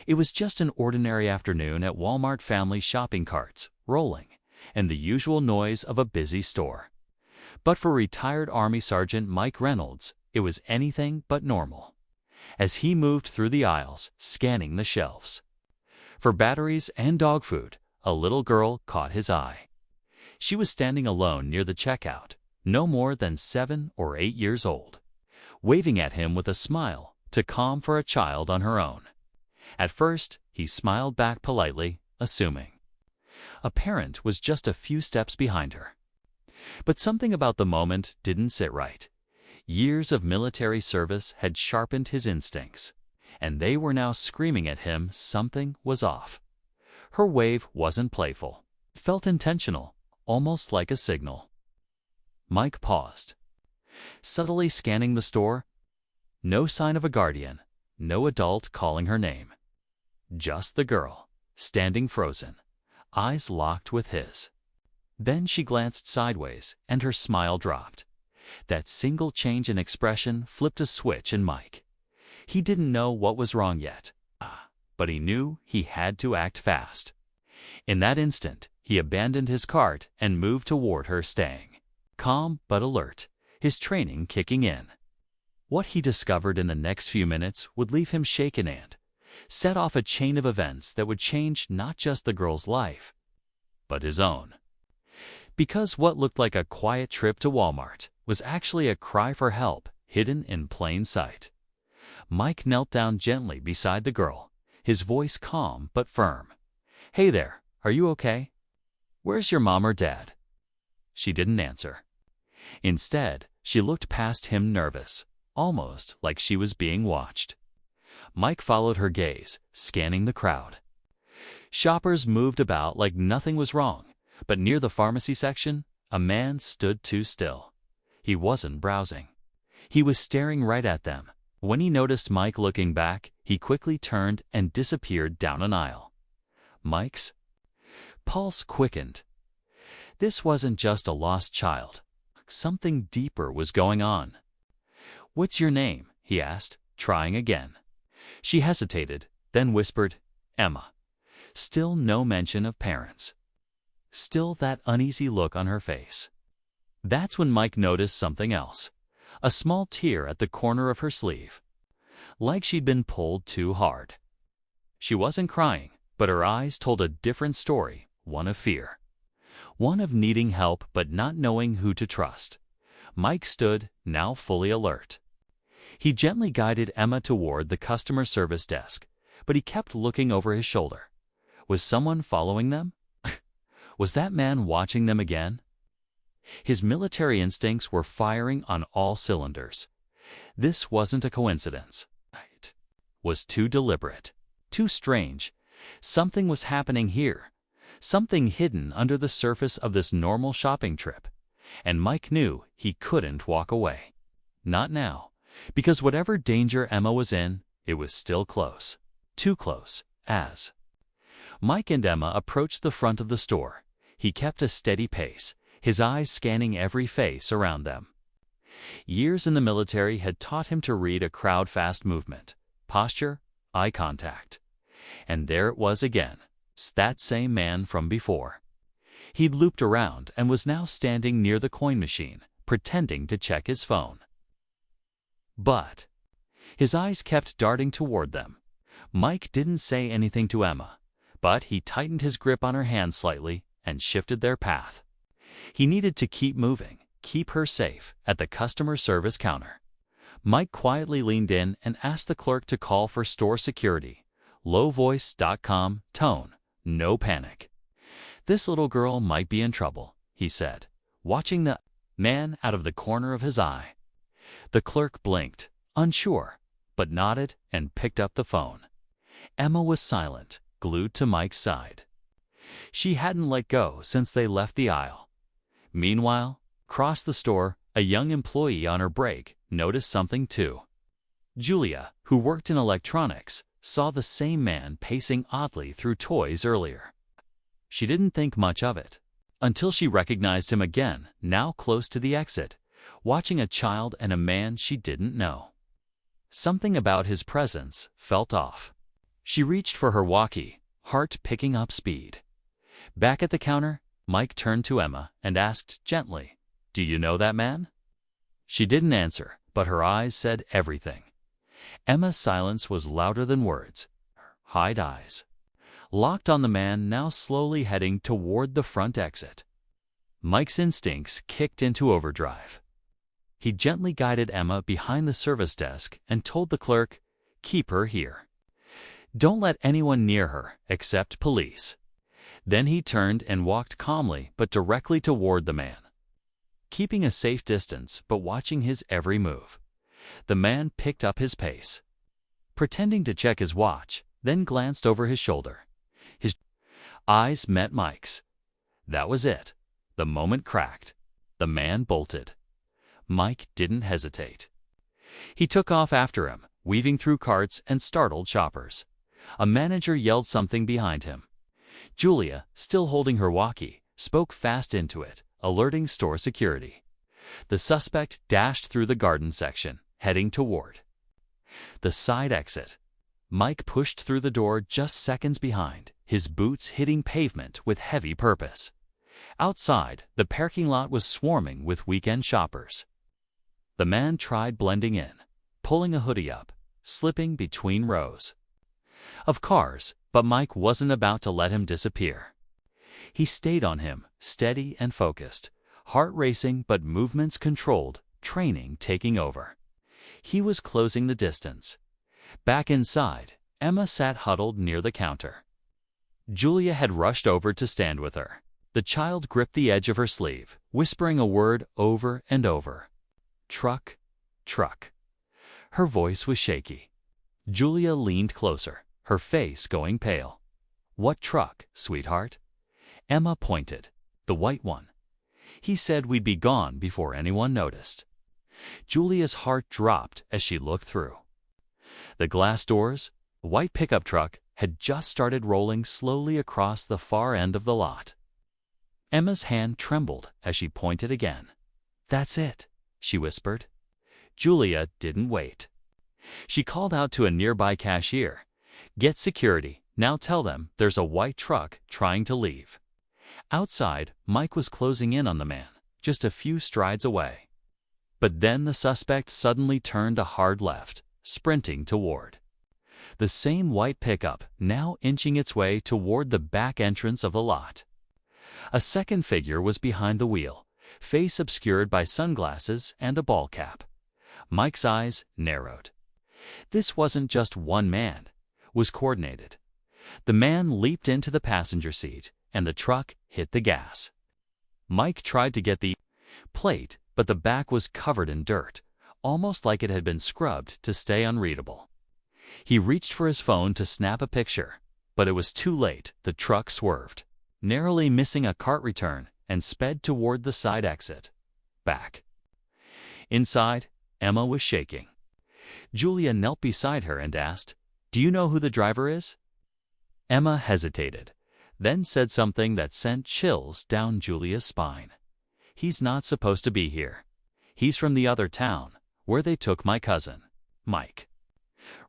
It was just an ordinary afternoon at Walmart, family shopping carts rolling, and the usual noise of a busy store. But for retired Army Sergeant Mike Reynolds, it was anything but normal. As he moved through the aisles, scanning the shelves for batteries and dog food, a little girl caught his eye. She was standing alone near the checkout, no more than 7 or 8 years old, waving at him with a smile too calm for a child on her own. At first, he smiled back politely, assuming a parent was just a few steps behind her. But something about the moment didn't sit right. Years of military service had sharpened his instincts, and they were now screaming at him something was off. Her wave wasn't playful. It felt intentional, almost like a signal. Mike paused, subtly scanning the store. No sign of a guardian, no adult calling her name. Just the girl, standing frozen, eyes locked with his. Then she glanced sideways, and her smile dropped. That single change in expression flipped a switch in Mike. He didn't know what was wrong yet, but he knew he had to act fast. In that instant, he abandoned his cart and moved toward her, staying calm but alert, his training kicking in. What he discovered in the next few minutes would leave him shaken and set off a chain of events that would change not just the girl's life, but his own. Because what looked like a quiet trip to Walmart was actually a cry for help hidden in plain sight. Mike knelt down gently beside the girl, his voice calm but firm. "Hey there, are you okay? Where's your mom or dad?" She didn't answer. Instead, she looked past him, nervous, almost like she was being watched. Mike followed her gaze, scanning the crowd. Shoppers moved about like nothing was wrong, but near the pharmacy section, a man stood too still. He wasn't browsing. He was staring right at them. When he noticed Mike looking back, he quickly turned and disappeared down an aisle. Mike's pulse quickened. This wasn't just a lost child. Something deeper was going on. "What's your name?" he asked, trying again. She hesitated, then whispered, "Emma." Still no mention of parents. Still that uneasy look on her face. That's when Mike noticed something else. A small tear at the corner of her sleeve. Like she'd been pulled too hard. She wasn't crying, but her eyes told a different story, one of fear. One of needing help but not knowing who to trust. Mike stood, now fully alert. He gently guided Emma toward the customer service desk, but he kept looking over his shoulder. Was someone following them? Was that man watching them again? His military instincts were firing on all cylinders. This wasn't a coincidence. It was too deliberate, too strange. Something was happening here, something hidden under the surface of this normal shopping trip. And Mike knew he couldn't walk away. Not now, because whatever danger Emma was in, it was still close. Too close, as Mike and Emma approached the front of the store. He kept a steady pace, his eyes scanning every face around them. Years in the military had taught him to read a crowd fast movement, posture, eye contact. And there it was again, that same man from before. He'd looped around and was now standing near the coin machine, pretending to check his phone. But his eyes kept darting toward them. Mike didn't say anything to Emma, but he tightened his grip on her hand slightly and shifted their path. He needed to keep moving, keep her safe at the customer service counter. Mike quietly leaned in and asked the clerk to call for store security. Low voice.com tone, no panic. "This little girl might be in trouble," he said, watching the man out of the corner of his eye. The clerk blinked, unsure, but nodded and picked up the phone. Emma was silent, glued to Mike's side. She hadn't let go since they left the aisle. Meanwhile, across the store, a young employee on her break noticed something too. Julia, who worked in electronics, saw the same man pacing oddly through toys earlier. She didn't think much of it, until she recognized him again, now close to the exit, watching a child and a man she didn't know. Something about his presence felt off. She reached for her walkie, heart picking up speed. Back at the counter, Mike turned to Emma and asked gently, "Do you know that man?" She didn't answer, but her eyes said everything. Emma's silence was louder than words. Her wide eyes locked on the man now slowly heading toward the front exit. Mike's instincts kicked into overdrive. He gently guided Emma behind the service desk and told the clerk, "Keep her here. Don't let anyone near her except police." Then he turned and walked calmly but directly toward the man, keeping a safe distance but watching his every move. The man picked up his pace, pretending to check his watch, then glanced over his shoulder. His eyes met Mike's. That was it. The moment cracked. The man bolted. Mike didn't hesitate. He took off after him, weaving through carts and startled shoppers. A manager yelled something behind him. Julia, still holding her walkie, spoke fast into it, alerting store security. The suspect dashed through the garden section, heading toward the side exit. Mike pushed through the door just seconds behind, his boots hitting pavement with heavy purpose. Outside, the parking lot was swarming with weekend shoppers. The man tried blending in, pulling a hoodie up, slipping between rows of cars, but Mike wasn't about to let him disappear. He stayed on him, steady and focused, heart racing but movements controlled, training taking over. He was closing the distance. Back inside, Emma sat huddled near the counter. Julia had rushed over to stand with her. The child gripped the edge of her sleeve, whispering a word over and over. "Truck, truck." Her voice was shaky. Julia leaned closer, her face going pale. "What truck, sweetheart?" Emma pointed. "The white one. He said we'd be gone before anyone noticed." Julia's heart dropped as she looked through the glass doors. The white pickup truck had just started rolling slowly across the far end of the lot. Emma's hand trembled as she pointed again. "That's it," she whispered. Julia didn't wait. She called out to a nearby cashier, "Get security, now tell them there's a white truck trying to leave." Outside, Mike was closing in on the man, just a few strides away. But then the suspect suddenly turned a hard left, sprinting toward the same white pickup, now inching its way toward the back entrance of the lot. A second figure was behind the wheel, face obscured by sunglasses and a ball cap. Mike's eyes narrowed. This wasn't just one man, it was coordinated. The man leaped into the passenger seat, and the truck hit the gas. Mike tried to get the plate, but the back was covered in dirt, almost like it had been scrubbed to stay unreadable. He reached for his phone to snap a picture, but it was too late. The truck swerved, narrowly missing a cart return, and sped toward the side exit. Back inside, Emma was shaking. Julia knelt beside her and asked, "Do you know who the driver is?" Emma hesitated, then said something that sent chills down Julia's spine. "He's not supposed to be here. He's from the other town, where they took my cousin." Mike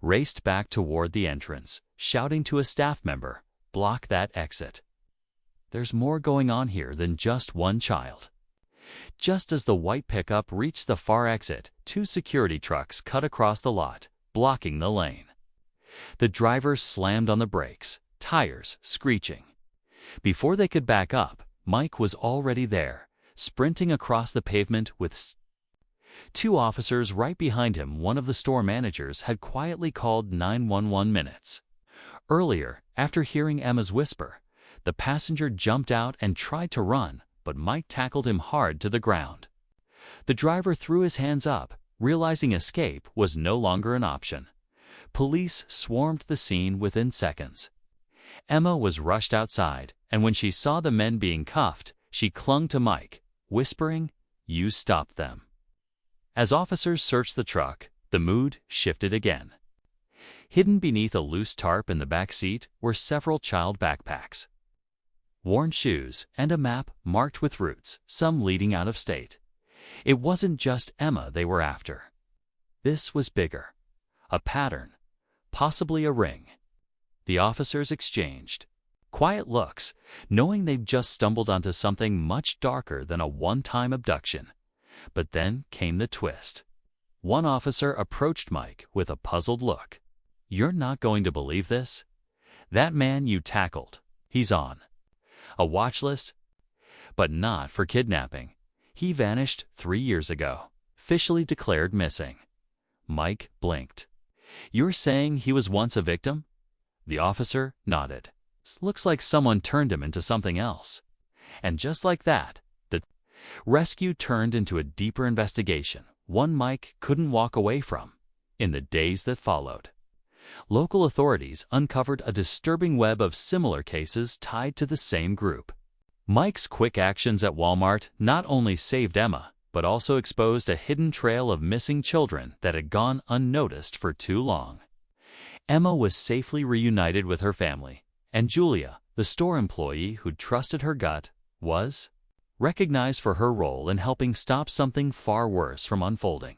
raced back toward the entrance, shouting to a staff member, "Block that exit. There's more going on here than just one child." Just as the white pickup reached the far exit, two security trucks cut across the lot, blocking the lane. The driver slammed on the brakes, tires screeching. Before they could back up, Mike was already there, sprinting across the pavement with two officers right behind him. One of the store managers had quietly called 911 minutes earlier. After hearing Emma's whisper, the passenger jumped out and tried to run, but Mike tackled him hard to the ground. The driver threw his hands up, realizing escape was no longer an option. Police swarmed the scene within seconds. Emma was rushed outside, and when she saw the men being cuffed, she clung to Mike, whispering, "You stopped them." As officers searched the truck, the mood shifted again. Hidden beneath a loose tarp in the back seat were several child backpacks, worn shoes, and a map marked with routes, some leading out of state. It wasn't just Emma they were after. This was bigger. A pattern, possibly a ring. The officers exchanged quiet looks, knowing they'd just stumbled onto something much darker than a one-time abduction. But then came the twist. One officer approached Mike with a puzzled look. "You're not going to believe this? That man you tackled, he's on a watch list, but not for kidnapping. He vanished 3 years ago, officially declared missing." Mike blinked. "You're saying he was once a victim?" The officer nodded. "Looks like someone turned him into something else." And just like that, the rescue turned into a deeper investigation, one Mike couldn't walk away from. In the days that followed, local authorities uncovered a disturbing web of similar cases tied to the same group. Mike's quick actions at Walmart not only saved Emma, but also exposed a hidden trail of missing children that had gone unnoticed for too long. Emma was safely reunited with her family, and Julia, the store employee who'd trusted her gut, was recognized for her role in helping stop something far worse from unfolding.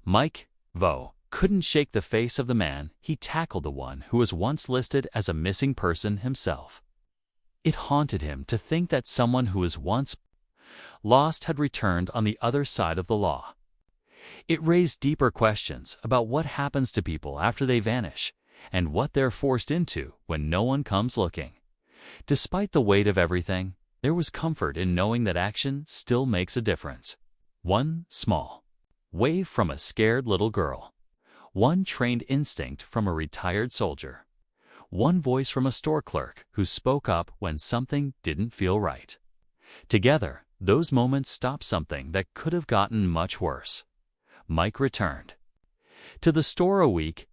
Mike, though, couldn't shake the face of the man he tackled, the one who was once listed as a missing person himself. It haunted him to think that someone who was once lost had returned on the other side of the law. It raised deeper questions about what happens to people after they vanish, and what they're forced into when no one comes looking. Despite the weight of everything, there was comfort in knowing that action still makes a difference. One small wave from a scared little girl. One trained instinct from a retired soldier. One voice from a store clerk who spoke up when something didn't feel right. Together, those moments stopped something that could have gotten much worse. Mike returned to the store a week